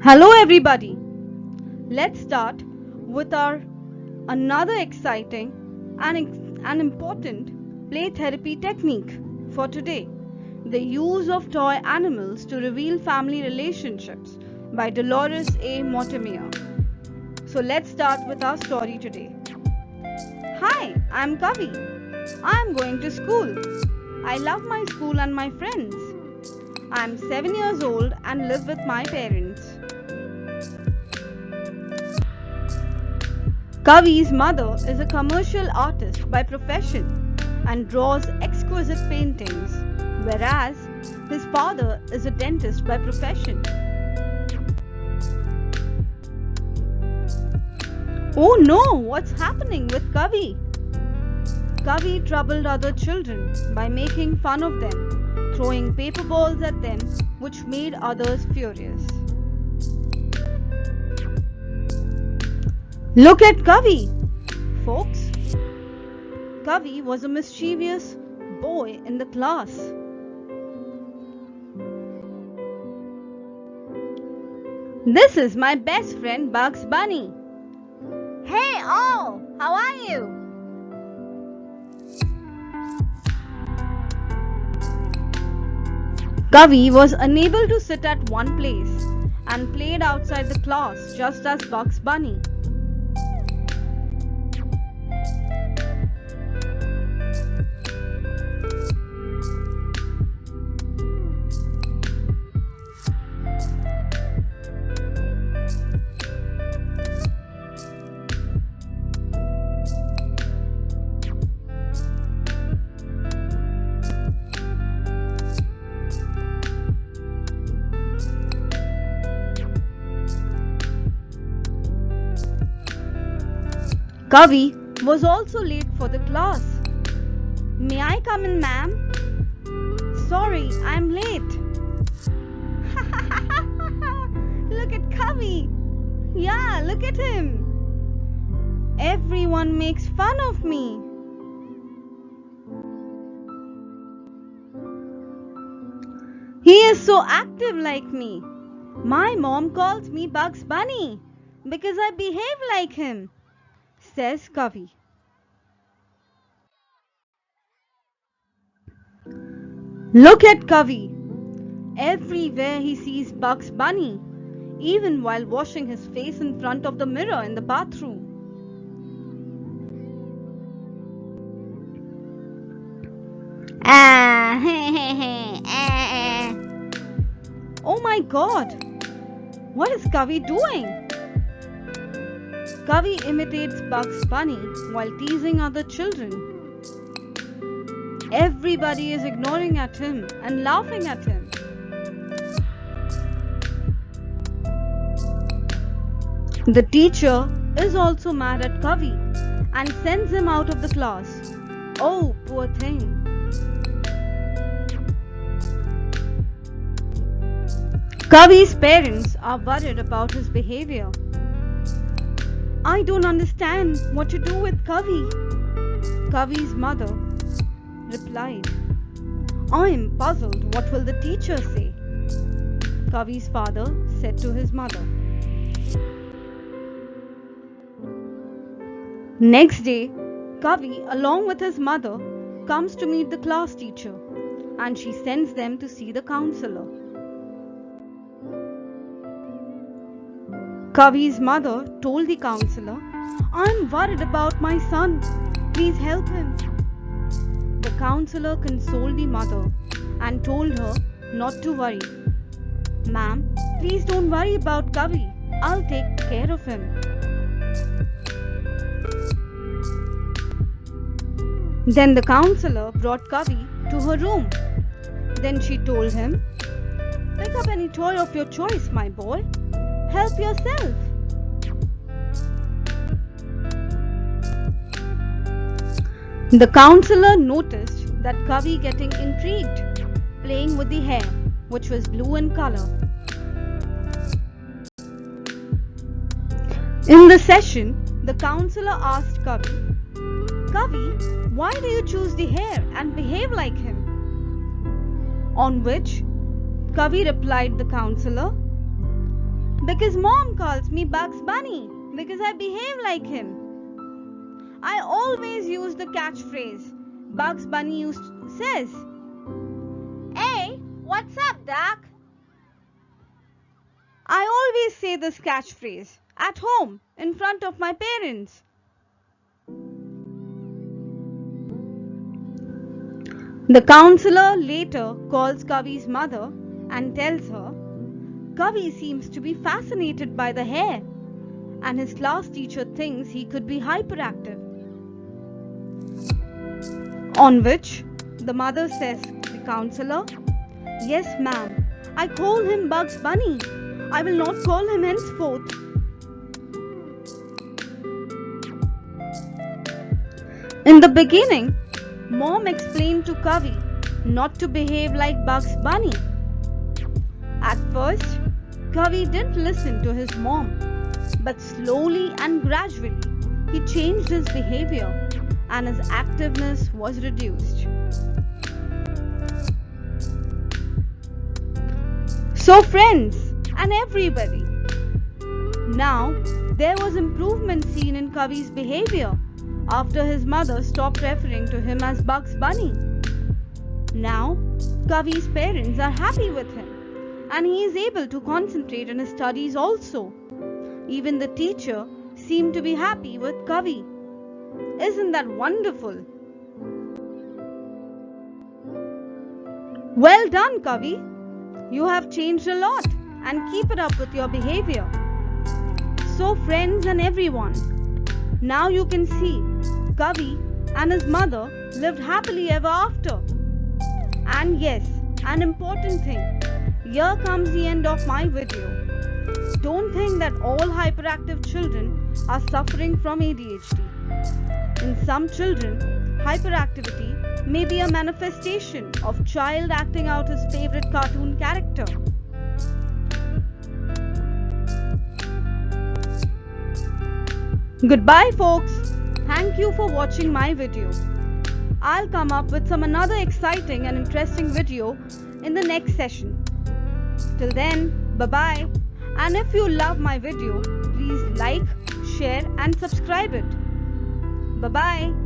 Hello everybody. Let's start with our another exciting and important play therapy technique for today. The use of toy animals to reveal family relationships by Dolores A. Mortimer. So let's start with our story today. Hi, I'm Kavi. I'm going to school. I love my school and my friends. I'm 7 years old and live with my parents. Kavi's mother is a commercial artist by profession and draws exquisite paintings, whereas his father is a dentist by profession. Oh no, what's happening with Kavi? Kavi troubled other children by making fun of them, throwing paper balls at them, which made others furious. Look at Kavi, folks. Kavi was a mischievous boy in the class. This is my best friend Bugs Bunny. Hey all, how are you? Kavi was unable to sit at one place and played outside the class just as Bugs Bunny. Kavi was also late for the class. May I come in, ma'am? Sorry, I'm late. Look at Kavi. Yeah, look at him. Everyone makes fun of me. He is so active like me. My mom calls me Bugs Bunny because I behave like him, says Kavi. Look at Kavi. Everywhere he sees Bugs Bunny, even while washing his face in front of the mirror in the bathroom. Oh my god! What is Kavi doing? Kavi imitates Bugs Bunny while teasing other children. Everybody is ignoring at him and laughing at him. The teacher is also mad at Kavi and sends him out of the class. Oh, poor thing. Kavi's parents are worried about his behavior. I don't understand what to do with Kavi. Kavi's mother replied, I'm puzzled. What will the teacher say? Kavi's father said to his mother. Next day, Kavi, along with his mother, comes to meet the class teacher and she sends them to see the counselor. Kavi's mother told the counselor, I'm worried about my son. Please help him. The counselor consoled the mother and told her not to worry. Ma'am, please don't worry about Kavi. I'll take care of him. Then the counselor brought Kavi to her room. Then she told him, pick up any toy of your choice, my boy. Help yourself. The counselor noticed that Kavi getting intrigued, playing with the hair, which was blue in color. In the session, the counselor asked Kavi, Kavi, why do you choose the hair and behave like him? On which Kavi replied the counselor, Because mom calls me Bugs Bunny because I behave like him. I always use the catchphrase Bugs Bunny says, "Hey, what's up, Doc?" I always say this catchphrase at home in front of my parents. The counselor later calls Kavi's mother and tells her Kavi seems to be fascinated by the hair and his class teacher thinks he could be hyperactive. On which the mother says to the counselor, "Yes, ma'am, I call him Bugs Bunny. I will not call him henceforth." In the beginning, mom explained to Kavi not to behave like Bugs Bunny. At first, Kavi didn't listen to his mom, but slowly and gradually he changed his behavior and his activeness was reduced. So friends and everybody, now there was improvement seen in Kavi's behavior after his mother stopped referring to him as Bugs Bunny. Now Kavi's parents are happy with him and he is able to concentrate on his studies also. Even the teacher seemed to be happy with Kavi. Isn't that wonderful? Well done, Kavi. You have changed a lot and keep it up with your behavior. So friends and everyone, now you can see Kavi and his mother lived happily ever after. And yes, an important thing, here comes the end of my video. Don't think that all hyperactive children are suffering from ADHD. In some children, hyperactivity may be a manifestation of child acting out his favorite cartoon character. Goodbye folks. Thank you for watching my video. I'll come up with another exciting and interesting video in the next session. Till then, bye-bye. And if you love my video, please like, share and subscribe it. Bye-bye.